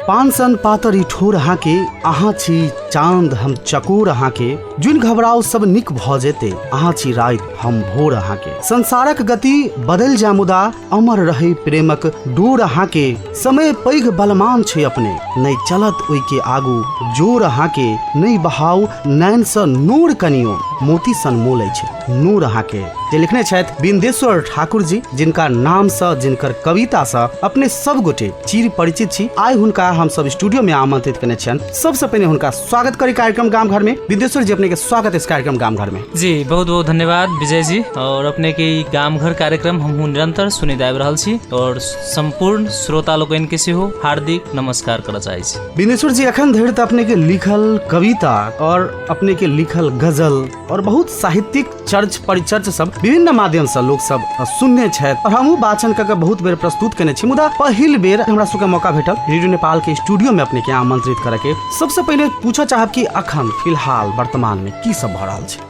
पानसन पातर ठोर हाके अहाँ छी चांद हम चकोर हाके जुन घबराओ सब निक भ जेते अहाँ छी रात हम भोर हाके संसारक गति बदल जा मुदा अमर रहे प्रेमक डोर हाके समय पैघ बलमान छै अपने नहीं चलत ओइ के आगू जोर हाके नहीं बहाव नैन स नूर कनियो मोती सन मोलै छै नूर हाके जे लिखने छथि बिंदेश्वर ठाकुर जी जिनका नाम से जिनकर कविता से अपने सब गोटे चिर परिचित छी। आइ हुनका हम सब स्टूडियो में आमंत्रित करने छन। सबसे पहले हुनका स्वागत करी कार्यक्रम गांव घर में। बिंदेश्वर जी अपने के स्वागत इस कार्यक्रम गांव घर में। जी बहुत बहुत धन्यवाद विजय जी। और अपने के गांव घर कार्यक्रम हम निरंतर सुनैत आबि रहल छी और संपूर्ण श्रोता लोकन के सेहो हार्दिक नमस्कार करय चाहै छी। बिंदेश्वर जी अखन धरि त अपने के लिखल कविता और अपने के लिखल गजल और बहुत साहित्यिक चर्च परिचर्च सब विभिन्न माध्यम से लोग सब सुनने छथि और हमहु वाचन क के बहुत बेर प्रस्तुत केने छी मुदा पहिल बेर हमरा सबके मौका भेटल रेडियो नेपाल के स्टूडियो में अपने के आमंत्रित करे के। सबसे पहले पूछा चाहब कि अखन फिलहाल वर्तमान में की सब भ रहल छै?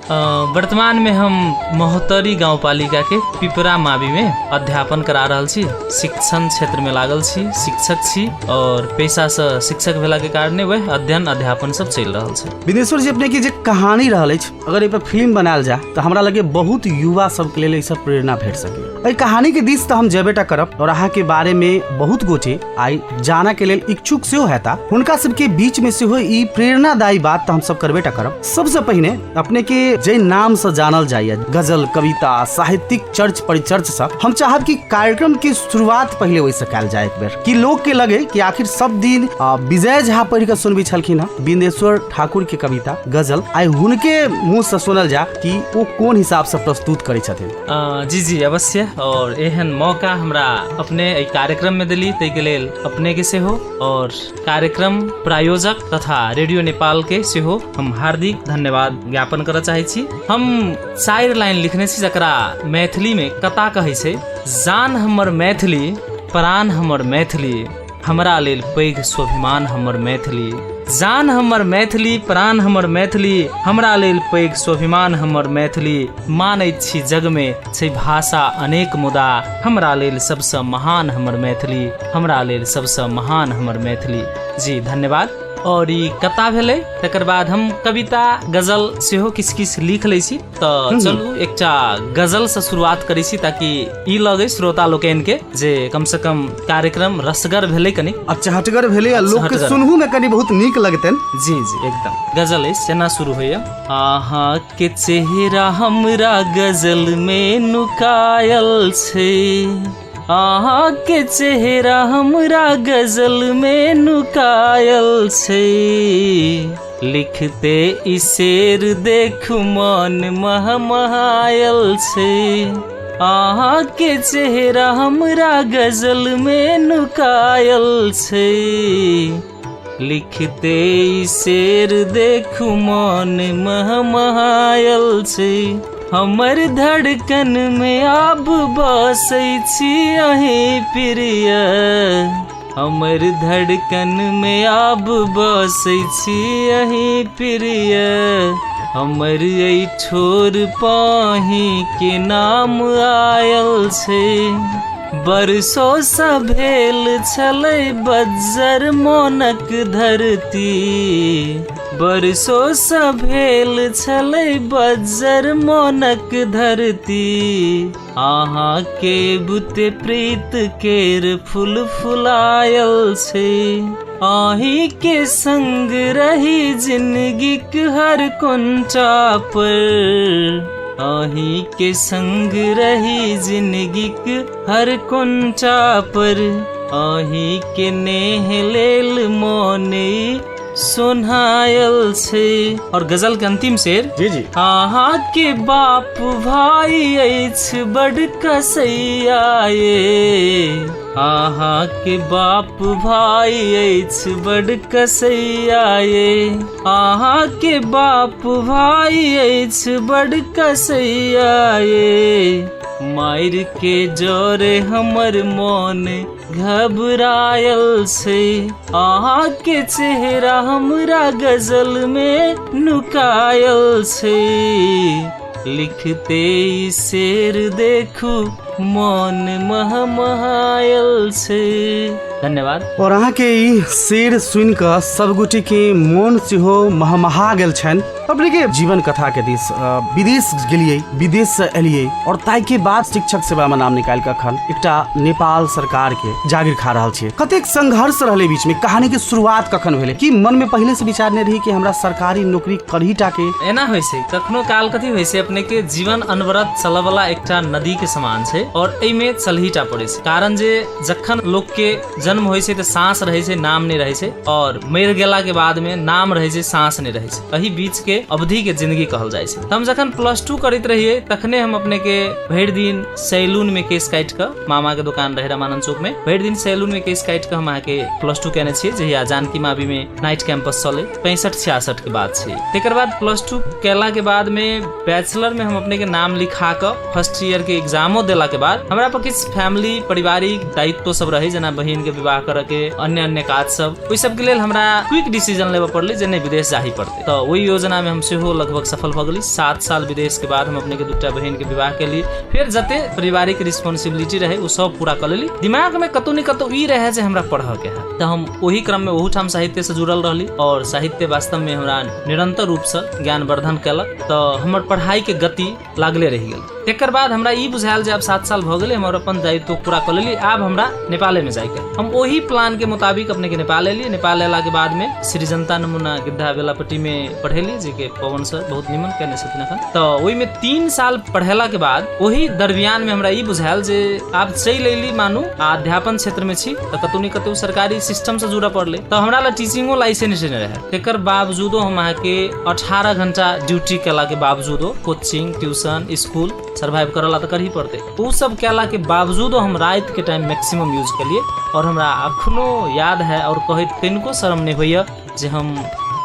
वर्तमान में हम महोत्तरी गाउँपालिका के पिपरा मावि में अध्यापन करा रहल छी। शिक्षण क्षेत्र में लागल छी, शिक्षक छी और पेशा से शिक्षक भेला के कारणे वह अध्ययन अध्यापन सब चल रहल छै। बिंदेश्वर जी अपने की जे कहानी रहल अछि अगर ए पर फिल्म बनायल जाए तो हमरा लगे बहुत युवा सब के लेल ई सब प्रेरणा भेट सके। एहि कहानी के दिस तो हम जेबेटा करब और अहाँ के बारे में बहुत गोटे आई जाना के लेल इच्छुक सेहो हेता हुनका सब के बीच में सेहो ई प्रेरणादायी बात तो हम सब करबेटा करब। सबसे पहले अपने के जे नाम से जानल जाइए गजल कविता साहित्यिक चर्च परिचर्च सब हम चाहब कि कार्यक्रम की शुरुआत पहले वैसे कैल जाए एक बेर कि लोग के लगे कि आखिर सब दिन विजय झा पढ़ के सुनबी छलखिन ह बिंदेश्वर ठाकुर के कविता गजल आई हुनके मुंह से सुनल जा कि वो कोन हिसाब से प्रस्तुत करे छथिन। जी जी अवश्य। और एहन मौका हमरा अपने कार्यक्रम में दिली तै के लेल अपने के सेहो और कार्यक्रम प्रायोजक तथा रेडियो नेपाल के सेहो हम हार्दिक धन्यवाद ज्ञापन करय चाहै छी। हम 4 लाइन लिखने छी जकरा मैथिली में कता कहै छै जान हमर मैथिली प्राण हमर मैथिली हमरा लेल पैघ स्वाभिमान हमर मैथिली जान हमर मैथिली प्राण हमर मैथिली हमरा लेल पैघ स्वाभिमान हमर मैथिली मानैत छी जग में छै भाषा अनेक मुदा हमरा लेल सबसे महान हमर मैथिली हमरा लेल सबसे महान हमर मैथिली। जी धन्यवाद। और ई कथा भेलै तकर बाद हम कविता गजल सेहो किछ किछ लिख लै छी तो चलू एकटा गजल से शुरुआत करै छी ताकि ई लगे श्रोता लोकन के जे कम से कम कार्यक्रम रसगर भेलै कनी चहटगर भेलै आ लोग के सुनहु में कनी बहुत नीक लगतन। जी जी एकदम। गजल है सेना शुरू होइए। आहा के चेहरा हमरा गजल में नुकायल छे आहा के चेहरा हमरा गजल में नुकायल छे लिखते ई शेर देख मन महमायल छे आहा के चेहरा हमरा गजल में नुकायल छे लिखते ई शेर देख मन महमायल छे हमर धड़कन में आब बसै छी अहीं प्रिय हमर धड़कन में आब बसै छी अहीं प्रिय हमर एहि ठोर पाही के नाम आयल छे बरसो सा भेल छलै बज्जर मोनक धरती बरसो सा भेल छलै बज्जर मोनक धरती अहाँ के बुते प्रीत केर फूल फुलायल छे आही के संग रही जिंदगी के हर कुंचा पर आही के संग रही जिंदगी के हर कुंचा पर आही के नेह लेल मोने सुनायल छे। और गजल के अंतिम शेर जी जी आहा के बाप भाई अछि बड़ कसैया ये आहा के बाप भाई अछि बड़ कसैया ये आहा के बाप भाई अछि बड़ कसैया ये मायर के जोरे हमर मन घबरायल छे आहा के चेहरा हमरा गजल में नुकायल छे लिखते ई शेर देखू मन महमायल छे। धन्यवाद। और अहाँ के ई शेर सुन कर सब गोटे के मन से हो महमहा गेल छन। अपने के जीवन कथा के दिस विदेश गेलिए, विदेश से एलिए और ताई के बाद शिक्षक सेवा में नाम निकाल के अखन एकटा नेपाल सरकार के जागीर खा रहल छियै। कतेक संघर्ष रहले बीच में, कहानी के शुरुआत कखन भेले कि मन में पहले से विचार नहीं रही कि हमरा सरकारी नौकरी करही टाके? एना होइ छै कखनो काल कथी होइ छै, अपने के जीवन अनवरत चलय वाला एकटा नदी के समान छै और एहि में चलहीटा पड़े छै। कारण जे जखन लोग के जन्म होइ छै त सांस रहे छै, नाम नहीं रहे छै, और मर गेला के बाद में नाम रहे छै, सांस नहीं रहे छै। एही बीच के अवधि के जिंदगी कहल जाय छै। हम जखन +2 करैत रहिए तखने हम अपने के भरि दिन सैलून में केस काट के, मामा के दुकान रहे रामानंद चौक में, भरि दिन सैलून में केस काट के हम आके +2 केने छियै, जहिया जानकी मावी में नाइट कैंपस चले 65-66 के बाद छै। तेकर बाद +2 केला के बाद में बैचलर में हम अपने के नाम लिखा के फर्स्ट ईयर के एग्जामो देला के बाद हमरा पर किछ फैमिली पारिवारिक दायित्व सब रहे, जना बहिन के विवाह करे के, अन्य काज सब, ओइ सब के लेल हमरा क्विक डिसीजन लेबे पड़ले जे नहीं विदेश जाही पड़ते। तो वही योजना में हम सेहो लगभग सफल भ गेली। 7 साल विदेश के बाद हम अपने के दूटा बहिन के विवाह के लिए फिर जते पारिवारिक रिस्पांसिबिलिटी रहे उ सब पूरा कर लेली। दिमाग में कतौ न कतौ ई रहे जे हमरा पढ़ के है, तो हम वही क्रम में ओहू ठाम साहित्य से जुड़ल रहली और साहित्य वास्तव में हमरा निरंतर रूप से ज्ञानवर्धन केलक। तो हमर पढ़ाई के गति लागले रह गेल। तेकर बाद हमरा ई बुझायल जे अब 7 साल भ गेले, हमर अपन दायित्व पूरा कर लेली, आब हमरा नेपाले में जाए के। हम वही प्लान के मुताबिक अपने के नेपाल एली। नेपाल एला के बाद में श्री जनता नमूना गिद्धा बेलापट्टी में पढ़ेली, जे के पवन सर बहुत निमन कहने छथिन अखन। तो ओहि में 3 साल पढ़ेला के बाद वही दरमियान में हमरा ई बुझायल जे आब चलि एली, मानू अध्यापन क्षेत्र में छी तो कतौ न कतौ सरकारी सिस्टम से जुड़े पड़ले। तो हमरा ला टीचिंगो लाइसेंस नहीं रहे। तेकर बावजूदो हम आके 18 घंटा ड्यूटी केला के बावजूदो कोचिंग, ट्यूशन, स्कूल सर्वाइव करला तो कर ही पड़ते। उ सब केला के बावजूदो हम रात के टाइम मैक्सिमम यूज के लिए, और हमरा अखनो याद है और कहत किनको शर्म नहीं होइए जे हम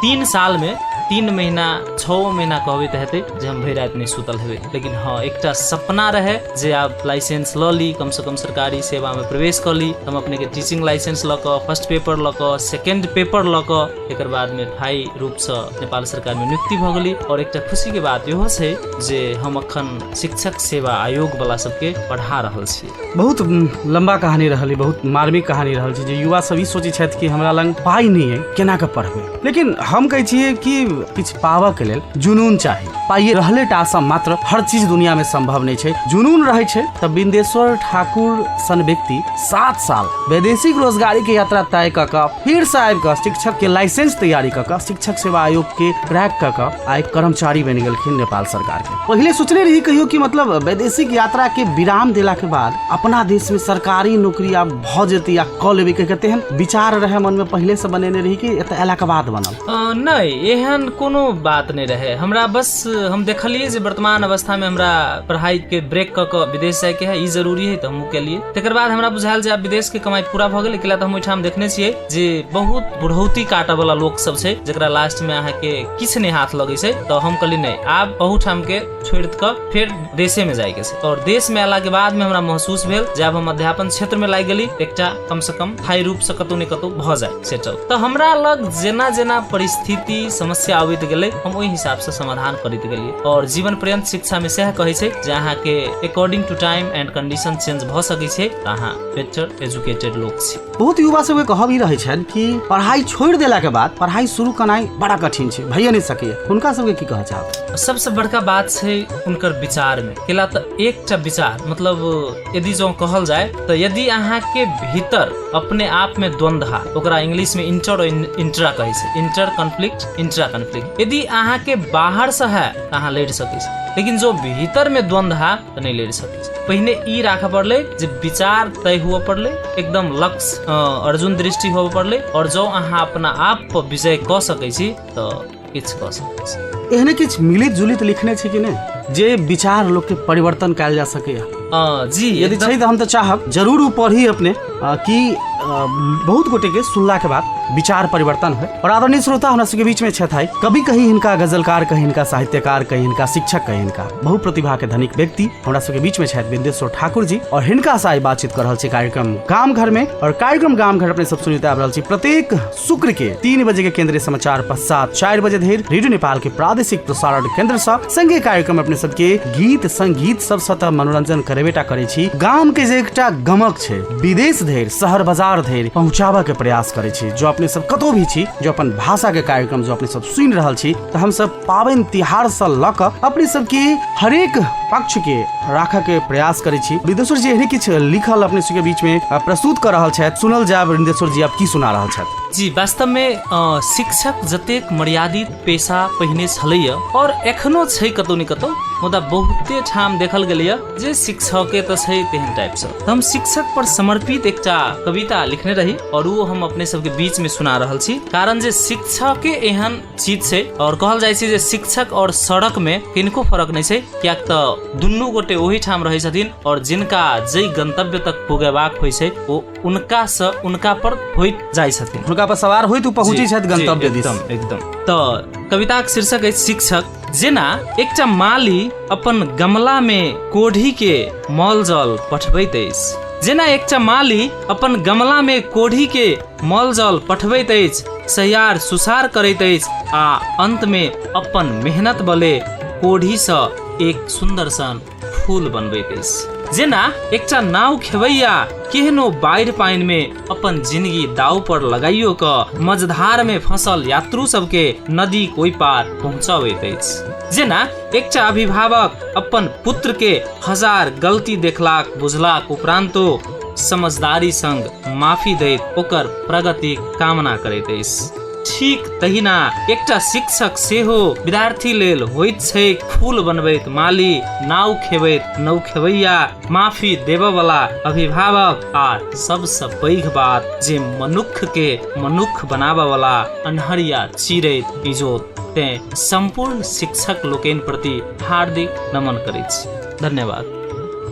3 साल में 3 महीना 6 महीना कहबे त हेतै जे हम भरि रात नहीं सुतल हेबै। लेकिन हाँ, एकटा सपना रहे जे आप लाइसेंस ल ली, कम से कम सरकारी सेवा में प्रवेश कर ली। हम अपने के टीचिंग लाइसेंस ल क, फर्स्ट पेपर ल क, सेकेंड पेपर ल क, एकर बाद में स्थायी रूप से नेपाल सरकार में नियुक्ति भ गेली। और एकटा खुशी के बात इहो छै जे हम अखन शिक्षक सेवा आयोग वाला सबके पढ़ा रहल छी। बहुत लंबा कहानी रहली, बहुत मार्मिक कहानी रहल छै जे युवा सब ई सोचै छथि कि हमरा लग पाई नहीं है, केना के पढ़बै। लेकिन हम कहै छियै कि किछ पावऽ के लेल जुनून चाही। पाइए रहले टा से मात्र हर चीज दुनिया में संभव नहीं छै। जुनून रहे छै त बिंदेश्वर ठाकुर सन व्यक्ति 7 साल वैदेशिक रोजगारी के यात्रा तय क क फिर से आबि क शिक्षक के लाइसेंस तैयारी क क शिक्षक सेवा आयोग के क्रैक क क आइ कर्मचारी बन गेलखिन नेपाल सरकार के। पहले सोचले रही कहियो कि मतलब वैदेशिक यात्रा के विराम देला के बाद अपना देश में सरकारी नौकरी आब भ जेती या क लेबे के कहते हैं विचार रहे मन में पहले से बनेने रही कि एत एला के बाद बनल? नहीं, एहन कोनो बात नहीं रहे। हमरा बस हम देखलिए जे वर्तमान अवस्था में हमरा पढ़ाई के ब्रेक क के विदेश जाए के है, ई जरूरी है, तो हम के लिए। तेकर बाद हमरा बुझायल जे आब विदेश के कमाई पूरा भ गेल। केला त हम ओइठाम देखने छियै जे बहुत बुढ़ौती काटे वाला लोग सब छै, जेकरा लास्ट में अहाँ के किछ नहीं हाथ लगे छै। तो हम कहली नहीं, आब बहुत हम के छोड़ के फिर देशे में जाए के छै। और देश में आला के बाद में हमरा महसूस भेल जे आब हम अध्यापन क्षेत्र में लाग गेली, एकटा कम से कम स्थायी रूप से कतौ न कतौ भ जाए सेटल। तो हमरा लग जेना जेना परिस्थिति समस्या आबैत गेलै, हम ओहि हिसाब से समाधान करैत गेलियै। और जीवन पर्यंत शिक्षा में सह कहै छै जे अहाँ के according to time and condition change भ सकै छै, त अहाँ बेटर एजुकेटेड लोग छी। बहुत युवा सब कहब ई रहै छन कि पढ़ाई छोड़ देला के बाद पढ़ाई शुरू करनाइ बड़ा कठिन छै, भइए नहीं सकैए। हुनका सबके की कहै चाहब? सबसे बड़का बात छै उनकर विचार में। केला त एकटा विचार मतलब यदि जो कहल जाए तो यदि अहाँ के भीतर अपने आप में द्वंद्व है, ओकरा इंग्लिश में इंटर और इंट्रा कहै छै, इंटर कॉन्फ्लिक्ट, इंट्रा कॉन्फ्लिक्ट। यदि अहाँ के बाहर से है तो अहाँ लड़ सकै छै, लेकिन जो भीतर में द्वंद्व है तो नहीं लड़ सकै छै। पहिने ई राख पड़ले जे विचार तय हुआ पड़ले, एकदम लक्ष्य अर्जुन दृष्टि हुआ पड़ले, और जो अहाँ अपना आप पर विजय क सकै छी तो किछ क सकै छी। एहने किछ मिलित जुलित लिखने छै कि नहीं जे विचार लोग के परिवर्तन कयल जा सके? जी, यदि छै तो हम तो चाहब जरूर पढ़ी अपने कि बहुत गोटे के सुनला के बाद विचार परिवर्तन है। और आदरणीय श्रोता हमरा सबके बीच में छथि, कभी कहीं हिनका गजलकार, कहीं हिनका साहित्यकार, कहीं हिनका शिक्षक, कहीं हिनका बहुत प्रतिभा के धनिक व्यक्ति हमरा सबके बीच में छथि बिंदेश्वर ठाकुर जी। और हिनका से बातचीत कर रहल छी कार्यक्रम गाम घर में। और कार्यक्रम गाम घर अपने सब सुनते आब रहल छी प्रत्येक शुक्र के 3 बजे के केंद्रीय समाचार पश्चात 4 बजे धरि रेडियो नेपाल के प्रादेशिक प्रसारण केंद्र से संगे कार्यक्रम अपने सबके गीत संगीत सब सतह मनोरंजन करेबेटा करे छी। गाम के जे एकटा गमक छै, विदेश धरि शहर बाजार परिवार धरि पहुँचाबऽ के प्रयास करै छी। जो अपने सब कतौ भी छी, जो अपन भाषा के कार्यक्रम जो अपने सब सुनि रहल छी, तऽ हम सब पाबनि तिहार से लऽ कऽ अपने सबके हरेक पक्ष के राखऽ के प्रयास करै छी। वृन्देश्वर जी एहने किछु लिखल अपने सबके बीच में प्रस्तुत कर रहल छथि, सुनल जाय वृन्देश्वर जी आप की सुना रहल छथि। जी, वास्तव में शिक्षक जतेक मर्यादित पेशा पहिने छलैय और एखनो छै कतौ न कतौ, मुदा बहुते ठाम देखल गेलैय जे शिक्षके तऽ छै तेहन टाइप से। हम शिक्षक पर समर्पित एकटा कविता लिखने रही और वो हम अपने सबके बीच में सुना रहल छी। कारण जे शिक्षके एहन चीज छै और कहल जाइ छै जे शिक्षक और सड़क में किनको फरक नहि छै, कियाक तऽ दुनू गोटे ओही ठाम रहै छथिन और जिनका जै गंतव्य तक पुगेबाक होइ छै ओ उनका पर होइत जाइ छथिन, हुनका पर सवार होइत उ पहुँची छथि गंतव्य दिस। एकदम। तऽ कविताक शीर्षक अछि शिक्षक। जेना एकटा माली अपन गमला में कोढ़ी के मल जल पठबैत अछि, जेना एकटा माली अपन गमला में कोढ़ी के मल जल पठबैत अछि, सयार सुसार करैत अछि आ अंत में अपन मेहनत बले कोढ़ी से एक सुंदर सन फूल बनबैत अछि। जेना एकटा नाव खेवैया केहनो बाढ़ि पानि में अपन जिंदगी दाव पर लगाइयो क मझधार में फंसल यात्रु सबके नदी कोई पार पहुंचाबैत अछि। जेना एकटा अभिभावक अपन पुत्र के हजार गलती देखलाक बुझलाक उपरांतो समझदारी संग माफी दैत ओकर प्रगति कामना करैत अछि, ठीक तहिना एकटा शिक्षक सेहो विद्यार्थी लेल होइत छै फूल बनबैत माली, नाव खेबैत नौ खेवैया, माफी देबऽ वाला अभिभावक आ सबसँ पैघ बात जे मनुख के मनुख बनाबऽ वाला अन्हरिया चिरैत इजोत। तें संपूर्ण शिक्षक लोकनि प्रति हार्दिक नमन करै छी। धन्यवाद।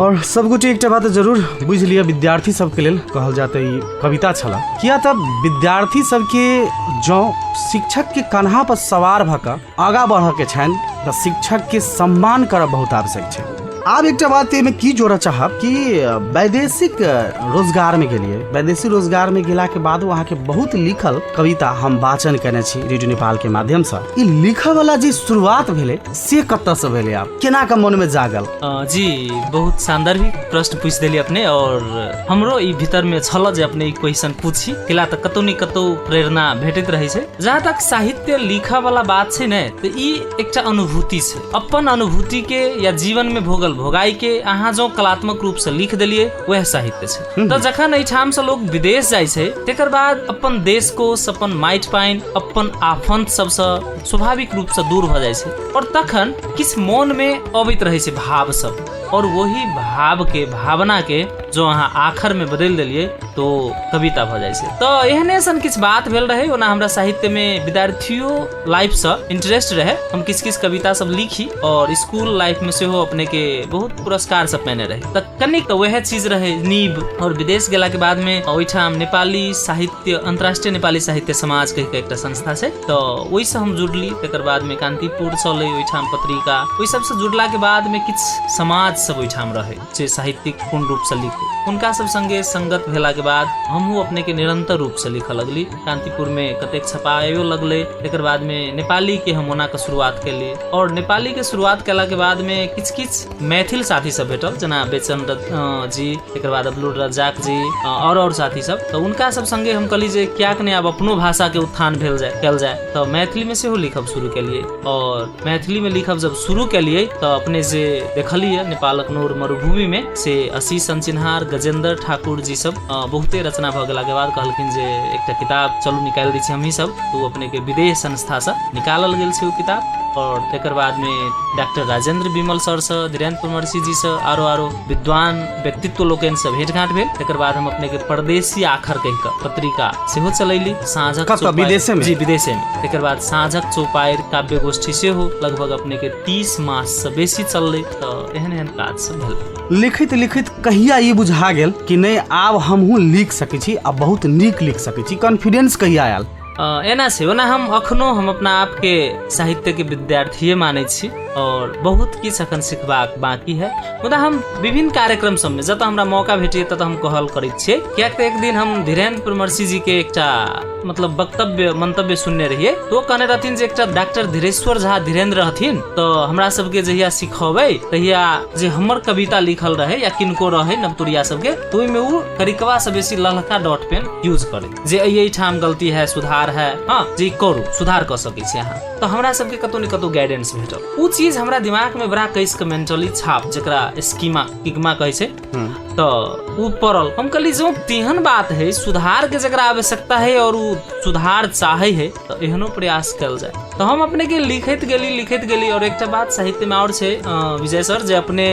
और सब गोटे एकटा बात जरूर बुझ लिया, विद्यार्थी सबके लेल कहल जाते ई कविता छला, किया तब विद्यार्थी सबके जो शिक्षक के कन्हा पर सवार भऽ कऽ आगाँ बढ़ऽ के छनि तऽ शिक्षक के सम्मान करब बहुत आवश्यक छै। आब एकटा बात में की जोड़ऽ चाहब कि वैदेशिक रोजगार में गेलिए, वैदेशिक रोजगार में गेला के बाद वहाँ के बहुत लिखल कविता हम वाचन केने छी रेडियो नेपाल के माध्यम से। ई लिखऽ वाला जे शुरुआत भेले से कतऽ से भेले, आप केना के मन में जागल? जी, बहुत सांदर्भिक प्रश्न पूछ देली अपने और हमरो ई भीतर में छल जे अपने ई क्वेश्चन पूछी, किला तऽ कतौ न कतौ प्रेरणा भेटैत रहे छै। जहाँ तक साहित्य लिखऽ वाला बात छै ने, तऽ ई एकटा अनुभूति छै, अपन अनुभूति के या जीवन में भोगल भोगाई के अहाँ जो कलात्मक रूप से लिख देलिए वह साहित्य छै। तो जखन एहिठाम से लोग विदेश जाइ छै तेकर बाद अपन देश को अपन माटि पानि अपन आफंत सबसे स्वाभाविक रूप से दूर भ जाइ छै और तखन किस मन में अबैत रहे छै भाव सब, और वही भाव के भावना के जो अहाँ आखर में बदल देलिए तो कविता भ जाइ छै। तो एहने सन किछ बात भेल रहे, ओना हमरा साहित्य में विद्यार्थियों लाइफ से इंटरेस्ट रहे, हम किछ किछ कविता सब लिखी और स्कूल लाइफ में सेहो अपने के बहुत पुरस्कार सब पेने रहे। त कनिक तो वह चीज रहे नीब, और विदेश गेला के बाद में ओइठाम नेपाली साहित्य अंतर्राष्ट्रीय नेपाली साहित्य समाज के एकटा संस्था छै, तो ओइ से हम जुड़ली। तेकर बाद में कांतिपुर चले ओइठाम पत्रिका, ओइ सब से जुड़ला के बाद में किछ समाज सब ओइठाम रहे जे साहित्यिक पूर्ण रूप से लिखे, उनका सब संगे संगत भेला के बाद हमहू अपने के निरंतर रूप से लिखऽ लगली। कांतिपुर में कतेक छपायो लगले, तेकर बाद में नेपाली के हम ओना के शुरुआत केली, और नेपाली के शुरुआत केला के बाद में किछ किछ मैथिल साथी सब भेटल, जना बेचन जी, तेकर बाद अब्दुल रज्जाक जी और साथी सब, तो उनका सब संगे हम कहली जे कियाक ने आब अपनो भाषा के उत्थान भेल जाए, तो मैथिली में सेहो लिखब शुरू केलिए। और मैथिली में लिखब जब शुरू केलिए तो अपने जे देखलिए नेपालक नोर मरुभूमि में से आशीष संचिनहार, गजेंद्र ठाकुर जी सब बहुते रचना भ गेला के बाद कहलखिन जे एकटा किताब चलू निकाल दी छी हमही सब, तो अपने के विदेश संस्था से निकालल गेल छै ओ किताब। और तेकर बाद में डॉक्टर राजेंद्र विमल सर से, धीरेन्द्र परमर्शी जी से आरो विद्वान व्यक्तित्व लोकन से भेंट घाट भेल। तेकर बाद हम अपने के परदेसी आखर के पत्रिका सेहो चलैली, साँझक विदेशे में। जी, विदेशे में। तेकर बाद साँझक चौपायर काव्य गोष्ठी सेहो लगभग अपने के 30 मास से बेसी चललै। तो एहन काज सब भेल। लिखित लिखित कहिया ई बुझा गेल कि नहीं आब हमहूँ लिख सकै छी आ बहुत नीक लिख सकै छी, कॉन्फिडेंस कहिया आयल? एना से ओना हम अखनो हम अपना आप के साहित्य के विद्यार्थी माने छी और बहुत किछ अखन सिखबाक बाकी है। मुदा हम विभिन्न कार्यक्रम सब में जत हमरा मौका भेटिए तत हम कहल करैत छियै, कियाक त एक दिन हम धीरेन्द्र परमर्शी जी के एकटा मतलब वक्तव्य मंतव्य सुनने रहिए, तो कहने रहथिन जे एकटा डॉक्टर धीरेश्वर झा धीरेन्द्र रहथिन, तो हमरा सबके जहिया सिखबै तहिया जे हमर कविता लिखल रहे या किनको रहे नवतुरिया सबके, तो ओइमे उ करिकवा से बेसी ललका डॉट पेन यूज करे जे एही ठाम गलती है, सुधार है, हां जे करू सुधार क सकै छी अहाँ। तो हमरा सबके कतौ न कतौ गाइडेंस भेटल। उ चीज हमरा दिमाग में बड़ा कैस के मेंटली छाप जेकरा स्कीमा किगमा कहै छै, तो उ पड़ल। हम कहली जो तेहन बात है, सुधार के जकरा आवश्यकता है और उ सुधार चाहे है तो एहनो प्रयास कल जाए। तो हम अपने के लिखैत गेली और एकटा बात साहित्य में और छै विजय सर जे अपने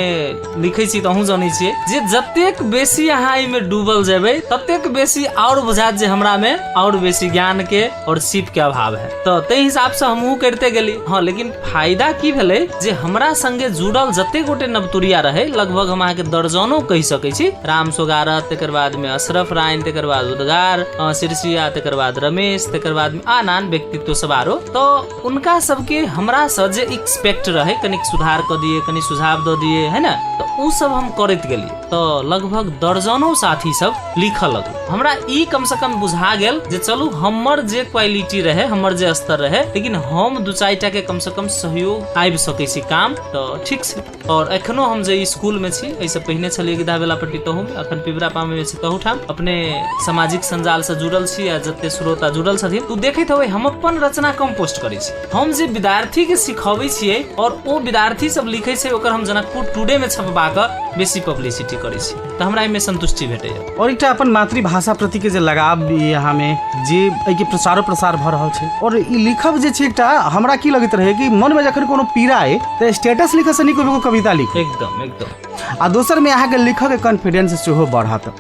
लिखै छी त अहूँ जानै छियै जे जतेक बेसी अहाँ एमे डूबल जेबै ततेक बेसी और बुझात जे हमरा में और बेसी ज्ञान के और सीप के अभाव है। तो तै हिसाब से हमहूँ करते गेली। हाँ, लेकिन फायदा की भेलै जे हमरा संगे जुड़ल जते गोटे नवतुरिया रहे, लगभग हम अहाँके दर्जनो कहि सकै छी। राम सोगारत, तेकर बाद में अशरफ रायन, तेकर बाद उद्गार सिरसिया, तेकर बाद रमेश, तेकर बाद में आनान व्यक्तित्व सब आरो। तो उनका सबके हमरा से जे एक्सपेक्ट रहे कनिक सुधार क दिए, कनि सुझाव द दिए, है ना, तो उ सब हम करैत गेली। तो लगभग दर्जनो साथी सब लिखल लगल। हमरा ई कम से कम बुझा गेल जे चलू हमर जे क्वालिटी रहे, हमर जे स्तर रहे, लेकिन हम दू चारिटा के कम से कम सहयोग आबि सकै छी काम, तो ठीक छै। और एखनो हम जे स्कूल में छी, एहिसे पहिने छलिए गिधा बेलापट्टी तहु में, अखन पिपरापामे में छी तहु ठाम अपने सामाजिक संजाल से जुड़ल छी आ जते श्रोता जुड़ल छथिन, तू देखैत होबै हम अपन रचना कम पोस्ट करै छी। हम जे विद्यार्थी के सिखबै छियै और ओ विद्यार्थी सब लिखै छै ओकर हम जनकपुर टुडे में छपबा क बेसी पब्लिसिटी करै छी, त हमरा एमे संतुष्टि भेटैया। और एकटा अपन मातृभाषा प्रति के जे लगाव यहाँ में जे एके प्रचारो प्रसार भ रहल छै, और ई लिखब जे छै एकटा हमरा की लगैत रहे कि मन में जखन कोनो पीड़ा है त स्टेटस लिखे से नीक एगो कविता लिख एकदम आ दोसर में अहाँ के लिखक के कॉन्फिडेंस सेहो बढ़त।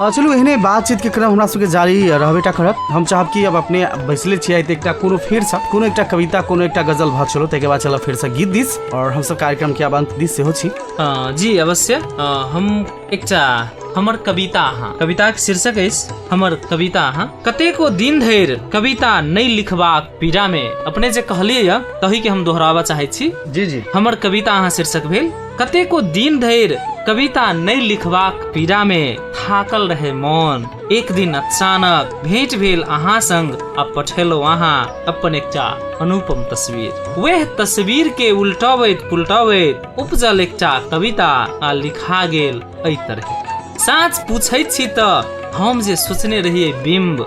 चलू एहने बातचीत के क्रम हमरा सबके जारी रहबेटा करत। हम चाहब कि अब अपने बैसले छियै त एकटा कोनो फेर से कोनो एकटा कविता, कोनो एकटा गजल भ चलो, तके बाद चलो फिर से गीत दिस और हम सब कार्यक्रम के अब अंत दिस सेहो छी। जी अवश्य। हम एकटा हमर कविता अहाँ, कविता के शीर्षक अछि हमर कविता अहाँ। कतेको दिन धरि कविता नहि लिखबाक पीड़ा में, अपने जे कहलियै य तही के हम दोहराबा चाहै छी। जी हमर कविता अहाँ शीर्षक भेल कतेको दिन धरि कविता नहि लिखबाक पीड़ा में थाकल रहे मन। एक दिन अचानक भेंट भेल अहाँ संग आ पठेलहुँ अहाँ अपन एकटा अनुपम तस्वीर। वह तस्वीर के उल्टाबैत पुल्टाबैत उपजल एकटा कविता आ लिखा गेल एहि तरह। साँच पूछै छी त हम जे सोचने रहिए बिंब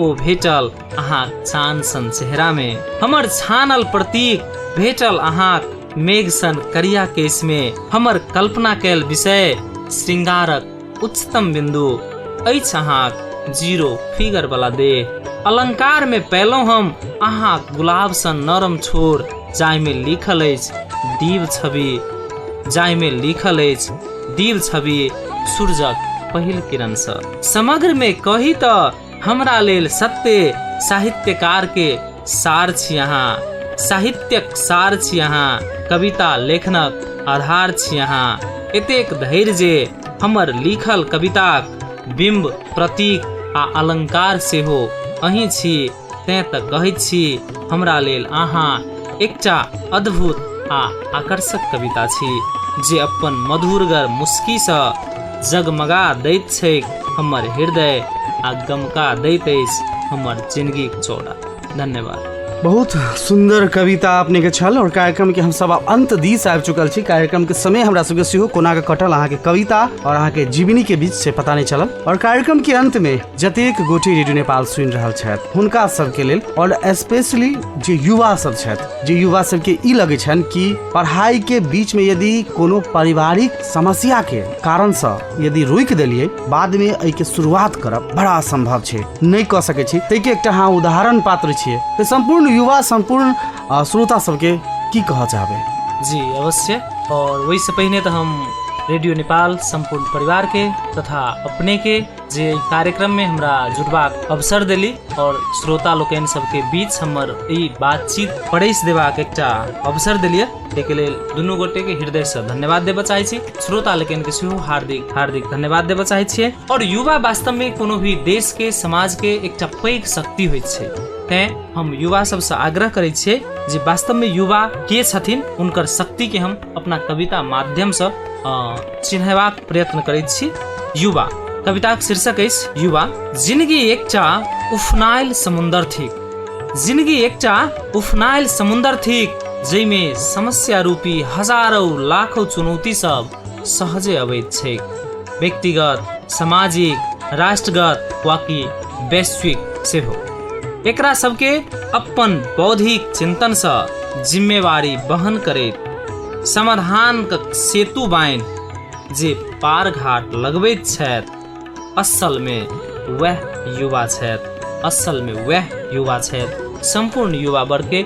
ओ भेटल अहाँ चान सन चेहरा में। हमर छानल प्रतीक भेटल अहाँ मेघ सन करिया केस में। हमर कल्पना कैल विषय श्रृंगारक उच्चतम बिंदु अछि अहाँ जीरो फिगर वाला देह। अलंकार में पैलहुँ हम अहाँ गुलाब सन नरम छोर, जाय में लिखल अछि दीव छवि, जाय में लिखल अछि दीव छवि सूरजक पहिल किरण सँ। समग्र में कही त हमरा लेल सत्य साहित्यकार के सार छी अहाँ, साहित्यक सार छी अहाँ, कविता लेखनक आधार छी अहाँ। एतेक धैर्य जे हमर लिखल कविताक बिंब प्रतीक आ अलंकार सेहो अहीं छी, तें त कहैत छी हमरा लेल अहाँ एकटा अद्भुत आ आकर्षक कविता छी जे अपन मधुरगर मुस्की सँ जगमगा दैत छैक हमर हृदय आ गमका दैत अछि हमर जिंदगी चौड़ा। धन्यवाद। बहुत सुंदर कविता अपने के छल और कार्यक्रम के हम सब अंत दिस आबि चुकल छी। कार्यक्रम के समय हमरा सबके सेहो कोना के कटल अहाँ के कविता और अहाँ के जीवनी के बीच से पता नहीं चलल। और कार्यक्रम के अंत में जतेक गोटी रेडियो नेपाल सुनि रहल छथि हुनका सबके लेल और स्पेशली जे युवा सब छथि, जे युवा सबके ई लगे छन कि पढ़ाई के बीच में यदि कोनो पारिवारिक समस्या के कारण से यदि रोक देलिए बाद में एहि के शुरुआत करब बड़ा असंभव छै, नहीं कह सकै छी। तै के एकटा अहाँ उदाहरण पात्र छियै। तो संपूर्ण युवा संपूर्ण श्रोता सबके की कह चाहबे? जी अवश्य। और वही से पहले तो हम रेडियो नेपाल संपूर्ण परिवार के तथा अपने के जे कार्यक्रम में हमरा जुड़बाक अवसर देली और श्रोता लोकनि सबके बीच हमर ई बातचीत पड़ेस देबाक एकटा अवसर देलिए ताहिके लेल दुनू गोटे के हृदय से धन्यवाद देबऽ चाहै छी। श्रोता लोकनि के सेहो हार्दिक हार्दिक धन्यवाद देबऽ चाहै छियै। और युवा वास्तव में कोनो भी देश के समाज के एकटा पैघ शक्ति होइत छै। तैं हम युवा सबसे आग्रह करै छियै जे वास्तव में युवा के छथिन, हुनकर शक्ति के हम अपना कविता माध्यम से चिन्हबाक प्रयत्न करैत छी। युवा कविताक शीर्षक अछि युवा। जिंदगी एकटा उफनाइल समुंदर थिक, जिंदगी एकटा उफनाइल समुंदर थिक, जैमे समस्या रूपी हजारों लाखों चुनौती सब सहजे अबैत छै। व्यक्तिगत, सामाजिक, राष्ट्रगत वा कि वैश्विक सेहो। एकरा सबके अपन बौद्धिक चिंतन से जिम्मेवारी वहन करैत समाधान का सेतु बाइन जे पार घाट लगबैत छथि, असल में वह युवा छथि, असल में वह युवा छथि। संपूर्ण युवा वर्ग के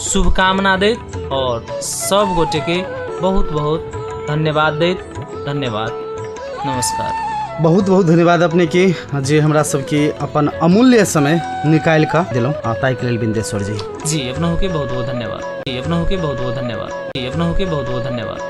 शुभकामना दैत और सब गोटे के बहुत बहुत धन्यवाद दैत। धन्यवाद, नमस्कार। बहुत बहुत धन्यवाद अपने के जे हमरा सबके अपन अमूल्य समय निकाल कर दिलौं। ताहिके लेल बिंदेश्वर जी अपनों के बहुत बहुत धन्यवाद। अपनों के बहुत बहुत धन्यवाद। अपनों के बहुत बहुत धन्यवाद।